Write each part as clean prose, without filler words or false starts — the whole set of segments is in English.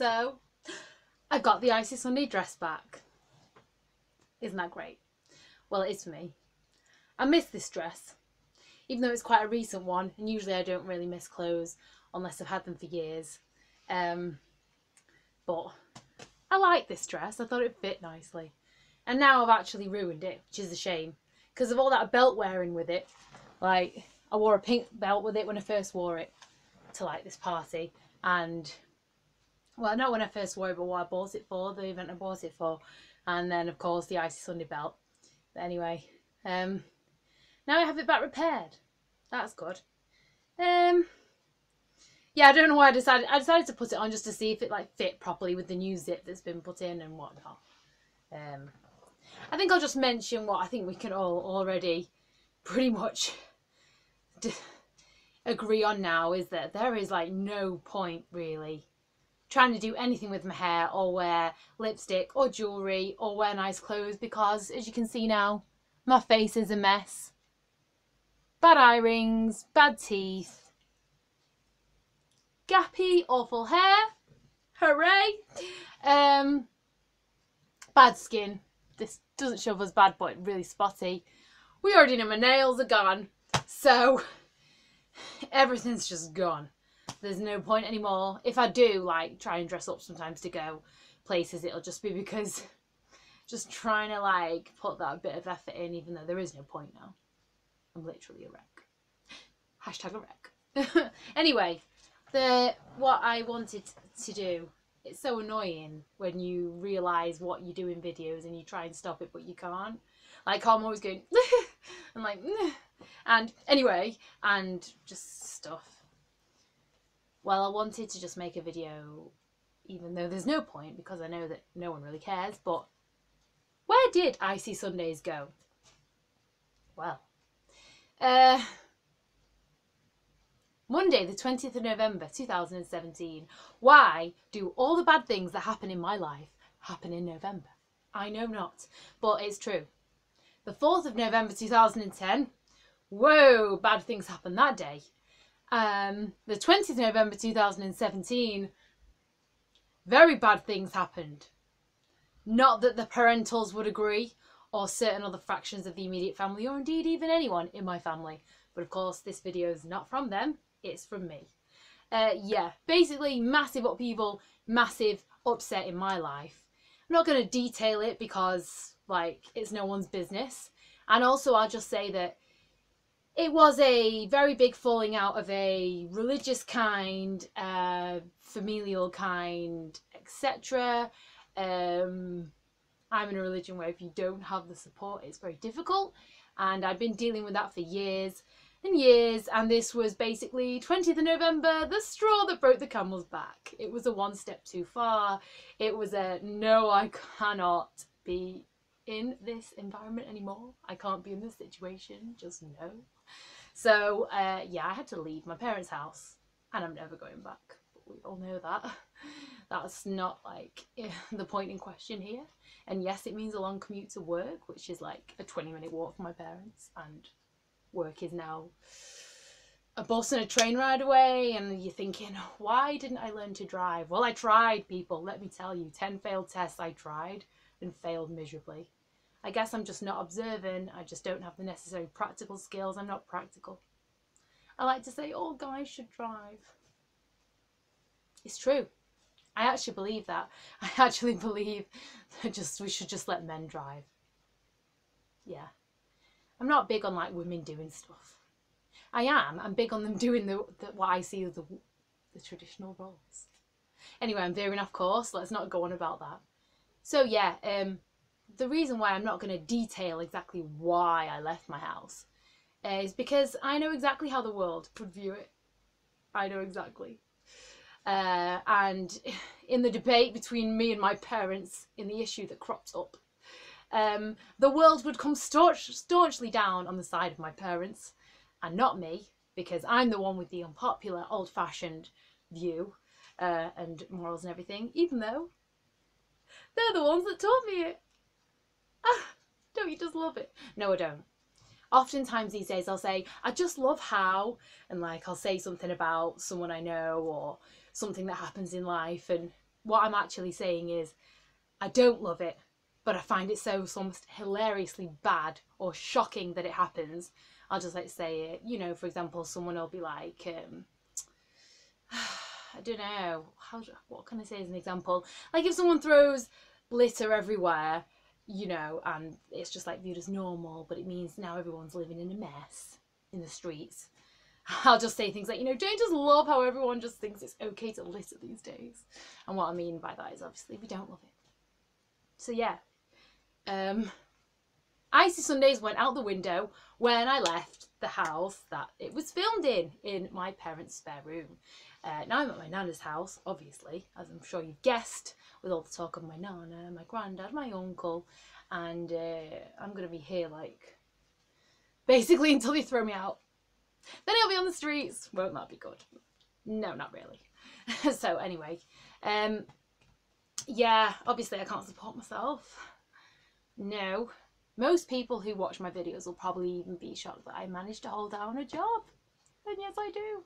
So I got the Icy Sunday dress back. Isn't that great? Well, it is for me. I miss this dress, even though it's quite a recent one, and usually I don't really miss clothes unless I've had them for years. But I like this dress. I thought it fit nicely. And now I've actually ruined it, which is a shame. Because of all that belt wearing with it. Like, I wore a pink belt with it when I first wore it to like this party. And, well, not when I first wore it, but what I bought it for, the event I bought it for. And then, of course, the Icy Sunday belt. But anyway, now I have it back repaired. That's good. Yeah, I don't know why I decided to put it on just to see if it like fit properly with the new zip that's been put in and whatnot. I think I'll just mention what I think we can all already pretty much agree on now, is that there is like no point really trying to do anything with my hair or wear lipstick or jewellery or wear nice clothes, because as you can see now, my face is a mess. Bad eye rings, bad teeth, gappy, awful hair, hooray, bad skin. This doesn't show up as bad, but really spotty. We already know my nails are gone, so everything's just gone. There's no point anymore. If I do like try and dress up sometimes to go places, it'll just be because just trying to like put that bit of effort in, even though there is no point now. I'm literally a wreck. Hashtag a wreck. Anyway, what I wanted to do, it's so annoying when you realise what you do in videos and you try and stop it but you can't. Like I'm always going and like and anyway, and just stuff. Well, I wanted to just make a video, even though there's no point because I know that no one really cares, but where did Icy Sundays go? Well, Monday the 20th of November 2017. Why do all the bad things that happen in my life happen in November? I know not, but it's true. The 4th of November 2010. Whoa, bad things happened that day. The 20th of November 2017. Very bad things happened. Not that the parentals would agree, or certain other fractions of the immediate family, or indeed even anyone in my family. But of course, this video is not from them, it's from me. Yeah, basically massive upheaval, massive upset in my life. I'm not going to detail it because, like, it's no one's business. And also, I'll just say that it was a very big falling out of a religious kind, familial kind, etc. I'm in a religion where if you don't have the support, it's very difficult. And I've been dealing with that for years and years. And this was basically 20th of November, the straw that broke the camel's back. It was a one step too far. It was a, no, I cannot be in this environment anymore. I can't be in this situation, just no. So, yeah, I had to leave my parents' house and I'm never going back. But we all know that. That's not like the point in question here. And yes, it means a long commute to work, which is like a 20-minute walk from my parents, and work is now a bus and a train ride away. And you're thinking, why didn't I learn to drive? Well, I tried, people, let me tell you. 10 failed tests I tried and failed miserably. I guess I'm just not observant. I just don't have the necessary practical skills. I'm not practical. I like to say all guys should drive. It's true. I actually believe that. I actually believe that we should just let men drive. Yeah. I'm not big on like women doing stuff. I'm big on them doing what I see as the traditional roles. Anyway, I'm veering off course. Let's not go on about that. So yeah, the reason why I'm not going to detail exactly why I left my house is because I know exactly how the world would view it. I know exactly. And in the debate between me and my parents in the issue that cropped up, the world would come staunchly down on the side of my parents and not me, because I'm the one with the unpopular, old-fashioned view and morals and everything, even though they're the ones that taught me it. Don't you just love it? No, I don't. Oftentimes these days I'll say, I just love how, and like I'll say something about someone I know or something that happens in life, and what I'm actually saying is I don't love it, but I find it so almost hilariously bad or shocking that it happens. I'll just like say it, you know, for example, someone will be like, I don't know, what can I say as an example? Like if someone throws litter everywhere, you know, and it's just like viewed as normal, but it means now everyone's living in a mess in the streets. I'll just say things like, you know, don't you just love how everyone just thinks it's okay to litter these days? And what I mean by that is obviously we don't love it. So yeah, Icy Sundays went out the window when I left the house that it was filmed in my parents' spare room. Now I'm at my nana's house, obviously, as I'm sure you've guessed, with all the talk of my nana, my granddad, my uncle, and I'm going to be here, like, basically until they throw me out. Then I'll be on the streets. Won't that be good? No, not really. So anyway, yeah, obviously I can't support myself. No. Most people who watch my videos will probably even be shocked that I managed to hold down a job. And yes, I do.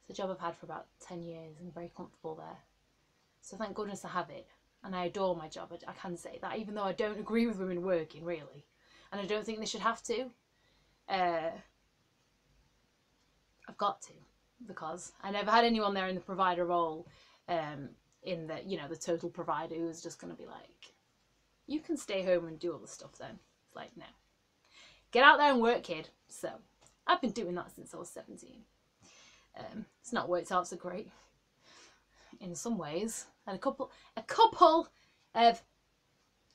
It's a job I've had for about 10 years. I'm very comfortable there. So thank goodness I have it. And I adore my job. I can say that, even though I don't agree with women working, really. And I don't think they should have to. I've got to. Because I never had anyone there in the provider role, in the, you know, the total provider who's just going to be like, you can stay home and do all the stuff then. It's like, no. Get out there and work, kid. So I've been doing that since I was 17. It's not worked out so great in some ways. And a couple of,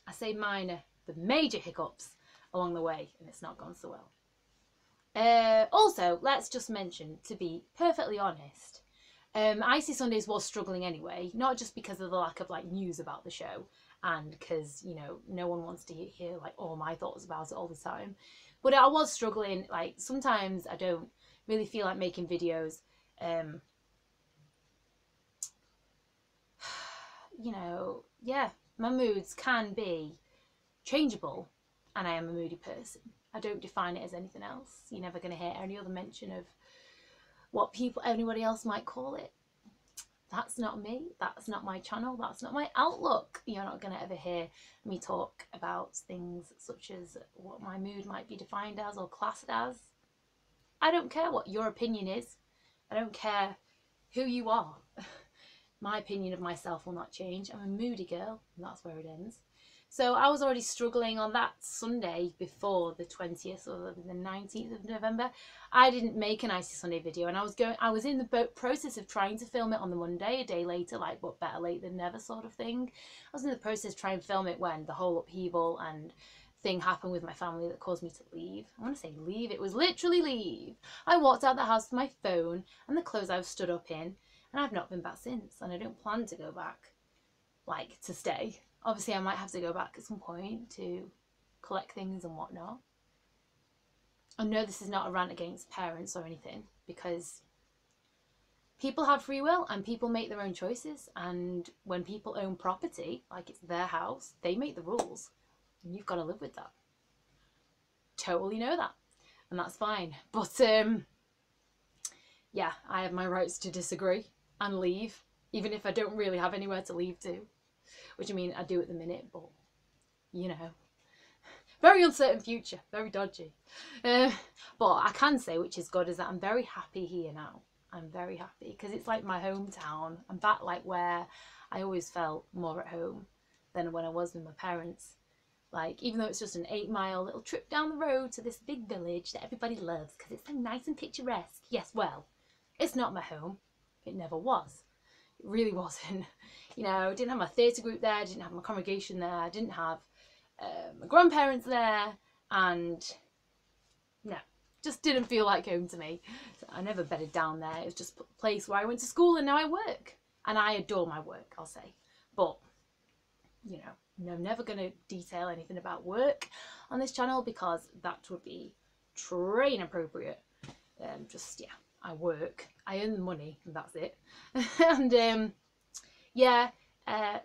I say minor, but major hiccups along the way, and it's not gone so well. Also, let's just mention, to be perfectly honest, Icy Sundays was struggling anyway, not just because of the lack of like news about the show, and because, you know, no one wants to hear like all my thoughts about it all the time, but I was struggling. Like sometimes I don't really feel like making videos. You know, yeah, my moods can be changeable, and I am a moody person. I don't define it as anything else. You're never going to hear any other mention of what anybody else might call it. That's not me. That's not my channel. That's not my outlook. You're not going to ever hear me talk about things such as what my mood might be defined as or classed as. I don't care what your opinion is. I don't care who you are. My opinion of myself will not change. I'm a moody girl, and that's where it ends. So I was already struggling on that Sunday before the 20th or the 19th of November. I didn't make an Icy Sunday video, and I was in the process of trying to film it on the Monday, a day later, like, but better late than never sort of thing. I was in the process of trying to film it when the whole upheaval and thing happened with my family that caused me to leave. I want to say leave. It was literally leave. I walked out the house with my phone and the clothes I've stood up in, and I've not been back since, and I don't plan to go back, like, to stay. Obviously, I might have to go back at some point to collect things and whatnot. I know this is not a rant against parents or anything, because people have free will and people make their own choices, and when people own property, like it's their house, they make the rules, and you've got to live with that. Totally know that, and that's fine. But yeah, I have my rights to disagree and leave, even if I don't really have anywhere to leave to, which I mean I do at the minute, but you know, very uncertain future, very dodgy. But I can say, which is good, is that I'm very happy here now. I'm very happy because it's like my hometown. I'm back like where I always felt more at home than when I was with my parents. Like, even though it's just an 8-mile little trip down the road to this big village that everybody loves because it's so nice and picturesque. Yes, well, it's not my home. It never was. It really wasn't. You know, I didn't have my theatre group there. I didn't have my congregation there. I didn't have my grandparents there. And no, just didn't feel like home to me. So I never bedded down there. It was just a place where I went to school and now I work. And I adore my work, I'll say. But, you know, I'm never going to detail anything about work on this channel because that would be inappropriate. Just, yeah, I work, I earn the money, and that's it. And yeah,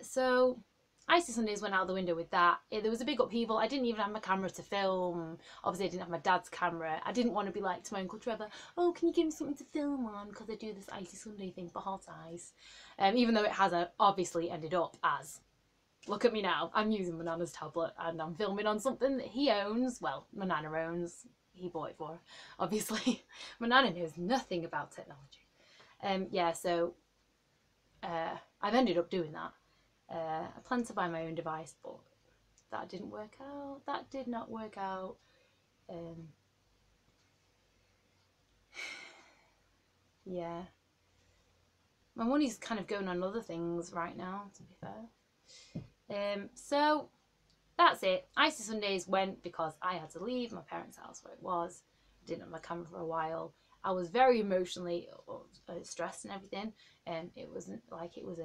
so Icy Sundays went out the window with that. There was a big upheaval. I didn't even have my camera to film. Obviously, I didn't have my dad's camera. I didn't want to be like to my Uncle Trevor, oh, can you give me something to film on? Because I do this Icy Sunday thing for Hot Eyes. Even though it has obviously ended up as, look at me now, I'm using my Nana's tablet and I'm filming on something that he owns. Well, my Nana owns. He bought it for her, obviously. My Nana knows nothing about technology. Yeah, so I've ended up doing that. I planned to buy my own device, but that didn't work out. That did not work out. Yeah. My money's kind of going on other things right now, to be fair. So that's it. Icy Sundays went because I had to leave my parents' house where it was. I didn't have my camera for a while. I was very emotionally stressed and everything. It wasn't like it was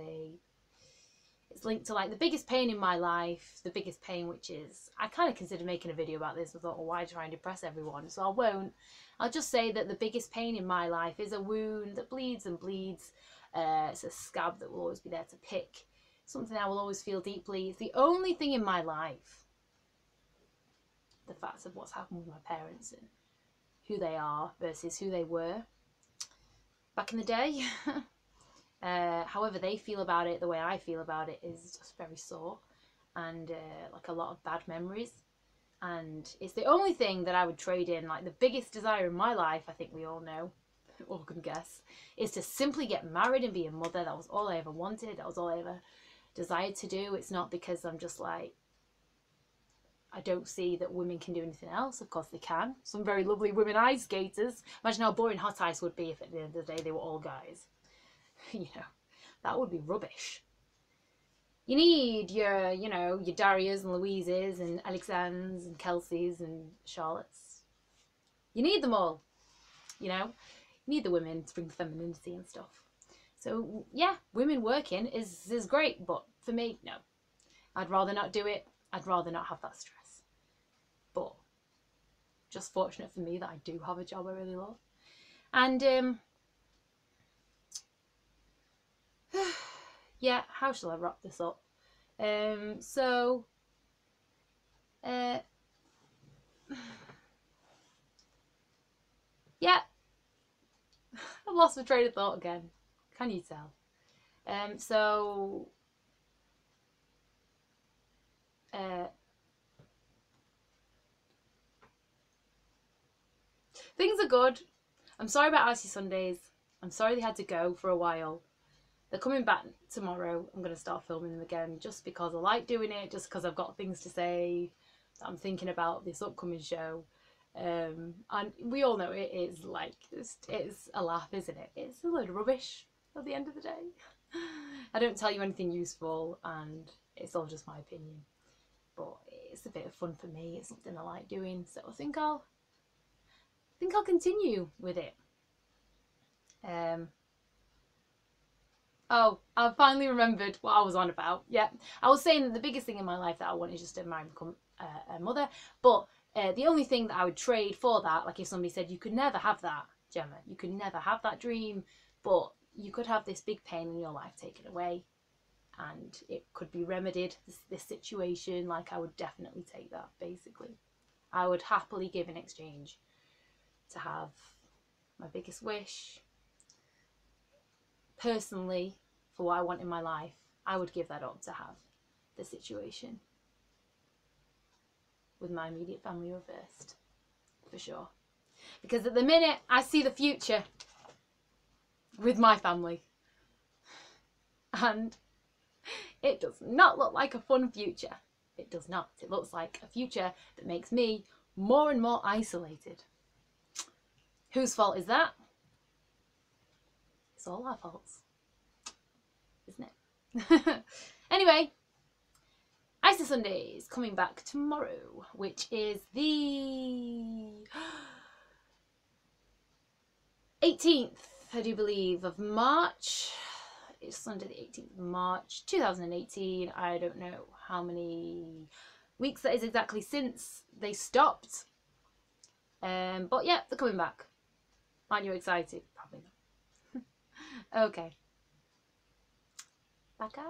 it's linked to like the biggest pain in my life, the biggest pain, which is, I kind of considered making a video about this. I thought, well, why try and depress everyone? So I won't. I'll just say that the biggest pain in my life is a wound that bleeds and bleeds. It's a scab that will always be there to pick. Something I will always feel deeply. It's the only thing in my life, the facts of what's happened with my parents and who they are versus who they were back in the day. However they feel about it, the way I feel about it is just very sore and like a lot of bad memories. And it's the only thing that I would trade in. Like the biggest desire in my life, I think we all know, all can guess, is to simply get married and be a mother. That was all I ever wanted. That was all I ever desired to do. It's not because I'm just like, I don't see that women can do anything else. Of course they can. Some very lovely women ice skaters. Imagine how boring Hot Ice would be if at the end of the day they were all guys. You know, that would be rubbish. You need your, you know, your Darias and Louises and Alexanders and Kelseys and Charlottes. You need them all, you know. You need the women to bring femininity and stuff. So yeah, women working is great, but for me, no. I'd rather not do it. I'd rather not have that stress. But just fortunate for me that I do have a job I really love. And yeah, how shall I wrap this up? Yeah, I've lost my train of thought again. Can you tell? Things are good. I'm sorry about Icy Sundays. I'm sorry they had to go for a while. They're coming back tomorrow. I'm going to start filming them again just because I like doing it, just because I've got things to say that I'm thinking about this upcoming show. And we all know it is like, it's a laugh, isn't it? It's a load of rubbish at the end of the day. I don't tell you anything useful and it's all just my opinion. But it's a bit of fun for me. It's something I like doing. So I think I'll continue with it. Oh, I finally remembered what I was on about. Yeah, I was saying that the biggest thing in my life that I want is just to marry and become a mother. But the only thing that I would trade for that, like if somebody said, you could never have that, Gemma, you could never have that dream, but you could have this big pain in your life taken away and it could be remedied, this situation, like I would definitely take that, basically. I would happily give in exchange to have my biggest wish. Personally, for what I want in my life, I would give that up to have the situation with my immediate family reversed, for sure. Because at the minute, I see the future with my family. And it does not look like a fun future. It does not. It looks like a future that makes me more and more isolated. Whose fault is that? It's all our faults, isn't it? Anyway, Icy Sundays coming back tomorrow, which is the 18th, I do believe, of March. It's Sunday the 18th of March 2018. I don't know how many weeks that is exactly since they stopped. But yeah, they're coming back. Aren't you excited? Probably not. Okay. Baka.